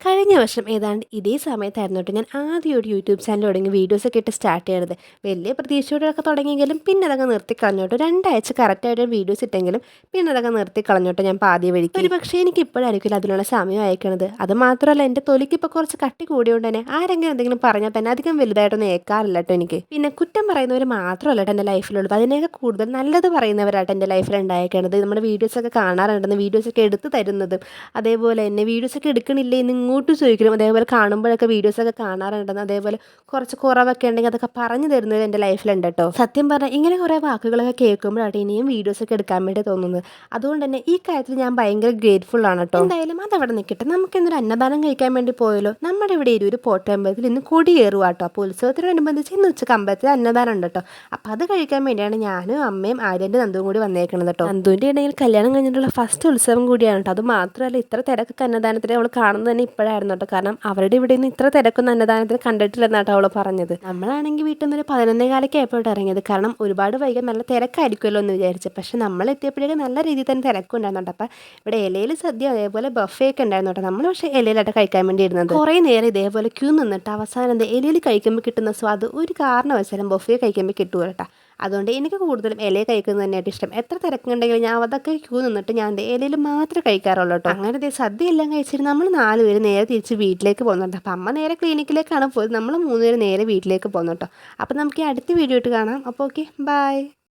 കഴിഞ്ഞ വർഷം ഏതാണ്ട് ഇതേ സമയത്തായിരുന്നു കേട്ടോ ഞാൻ ആദ്യം ഒരു യൂട്യൂബ് ചാനൽ തുടങ്ങി വീഡിയോസൊക്കെ ഇട്ട് സ്റ്റാർട്ട് ചെയ്തത്. വലിയ പ്രതീക്ഷയോടെയൊക്കെ തുടങ്ങിയെങ്കിലും പിന്നെ അതങ്ങ് നിർത്തി കളഞ്ഞോട്ടോ. 2 ആഴ്ച കറക്റ്റായിട്ട് വീഡിയോസ് ഇട്ടെങ്കിലും പിന്നെ അതങ്ങ് നിർത്തി കളഞ്ഞോട്ടോ ഞാൻ പാതിയ വഴിക്ക്. ഒരു പക്ഷേ എനിക്ക് ഇപ്പോഴായിരിക്കില്ല അതിനുള്ള സമയം അയക്കണത്. അത് മാത്രമല്ല എൻ്റെ തൊലിക്ക് ഇപ്പോൾ കുറച്ച് കട്ടി കൂടിയോണ്ട് തന്നെ ആരെങ്കിലും എന്തെങ്കിലും പറഞ്ഞാൽ തന്നെ അധികം വലുതായിട്ടൊന്നും ഏൽക്കാറില്ല കേട്ടോ എനിക്ക്. പിന്നെ കുറ്റം പറയുന്നവർ മാത്രമല്ല കേട്ടോ എൻ്റെ ലൈഫിലുള്ളത്, അതിനൊക്കെ കൂടുതൽ നല്ലത് പറയുന്നവരായിട്ട് എൻ്റെ ലൈഫിൽ ഉണ്ടായേക്കണത്. നമ്മുടെ വീഡിയോസൊക്കെ കാണാറുണ്ടെന്ന്, വീഡിയോസൊക്കെ എടുത്ത് തരുന്നതും, അതേപോലെ തന്നെ വീഡിയോസൊക്കെ എടുക്കണില്ലേ എന്ന് ഇങ്ങോട്ട് ചോദിക്കണം. അതേപോലെ കാണുമ്പോഴൊക്കെ വീഡിയോസൊക്കെ കാണാറുണ്ടെന്ന്, അതേപോലെ കുറച്ച് കുറവൊക്കെ ഉണ്ടെങ്കിൽ അതൊക്കെ പറഞ്ഞു തരുന്നത് എൻ്റെ ലൈഫിലുണ്ട് കേട്ടോ. സത്യം പറഞ്ഞാൽ ഇങ്ങനെ കുറേ വാക്കുകളൊക്കെ കേൾക്കുമ്പോഴാണ് ഇനിയും വീഡിയോസൊക്കെ എടുക്കാൻ വേണ്ടി തോന്നുന്നത്. അതുകൊണ്ട് തന്നെ ഈ കാര്യത്തിൽ ഞാൻ ഭയങ്കര ഗ്രേറ്റ്ഫുൾ ആണ് കേട്ടോ. എന്തായാലും അതവിടെ നിൽക്കട്ടെ, നമുക്ക് ഇന്നൊരു അന്നദാനം കഴിക്കാൻ വേണ്ടി പോയല്ലോ. നമ്മുടെ ഇവിടെ ഒരു പോട്ടമ്പലത്തിൽ ഇന്ന് കൊടിയേറുക കേട്ടോ. അപ്പോൾ ഉത്സവത്തിനനുബന്ധിച്ച് ഇന്ന് ഉച്ചക്ക് അമ്പലത്തിൽ അന്നദാനം ഉണ്ട് കേട്ടോ. അപ്പോൾ അത് കഴിക്കാൻ വേണ്ടിയാണ് ഞാനും അമ്മയും ആര്യൻ്റെ നന്ദുവും കൂടി വന്നേക്കണത് കേട്ടോ. നന്ദുവിൻ്റെ ഇടയിൽ കല്യാണം കഴിഞ്ഞിട്ടുള്ള ഫസ്റ്റ് ഉത്സവം കൂടിയാണ് കേട്ടോ. അത് മാത്രമല്ല ഇത്ര തിരക്കൊക്കെ അന്നദാനത്തിന് അവൾ കാണുന്നത് തന്നെ ഇപ്പോഴായിരുന്നു കേട്ടോ. കാരണം അവരുടെ ഇവിടെ നിന്ന് ഇത്ര തിരക്കൊന്നും അന്നദാനത്തിന് കണ്ടിട്ടില്ലെന്നാട്ടോ അവൾ പറഞ്ഞത്. നമ്മളാണെങ്കിൽ വീട്ടിൽ നിന്ന് ഒരു 11:15 ആയപ്പോഴാണ് ഇറങ്ങിയത്. കാരണം ഒരുപാട് വൈകാൻ നല്ല തിരക്കായിരിക്കുമല്ലോ എന്ന് വിചാരിച്ചു. പക്ഷെ നമ്മൾ എത്തിയപ്പോഴേക്കും നല്ല രീതിയിൽ തന്നെ തിരക്കുണ്ടായിരുന്നു കേട്ടോ. അപ്പം ഇവിടെ ഇലയിൽ സദ്യ അതേപോലെ ബഫേ ഒക്കെ ഉണ്ടായിരുന്നു കേട്ടോ. നമ്മൾ പക്ഷേ ഇലയിലായിട്ട് കഴിക്കാൻ വേണ്ടി ഇരുന്നത്. കുറേ നേരം ഇതേപോലെ ക്യൂ നിന്നിട്ട് അവസാനം ഇലയിൽ കഴിക്കുമ്പോൾ കിട്ടുന്ന സ്വാദ് ഒരു കാരണവശാലും ബഫേ കഴിക്കുമ്പോൾ കിട്ടുക കേട്ടോ. അതുകൊണ്ട് എനിക്ക് കൂടുതലും ഇലയിൽ കഴിക്കുന്നത് തന്നെയായിട്ട് ഇഷ്ടം. എത്ര തിരക്കുണ്ടെങ്കിലും ഞാൻ അതൊക്കെ ക്യൂ നിന്നിട്ട് ഞാൻ ഇലയിൽ മാത്രമേ കഴിക്കാറുള്ളൂ കേട്ടോ. അങ്ങനെ സദ്യ എല്ലാം കഴിച്ചിട്ട് നമ്മൾ 4 പേര് നേരെ തിരിച്ച് വീട്ടിലേക്ക് പോകുന്നുണ്ട്. അപ്പം അമ്മ നേരെ ക്ലിനിക്കിലേക്കാണ് പോയത്, നമ്മൾ 3 പേര് നേരെ വീട്ടിലേക്ക് പോകുന്നു കേട്ടോ. അപ്പം നമുക്ക് ഈ അടുത്ത വീഡിയോ ഇട്ട് കാണാം. അപ്പോൾ ഓക്കെ, ബൈ.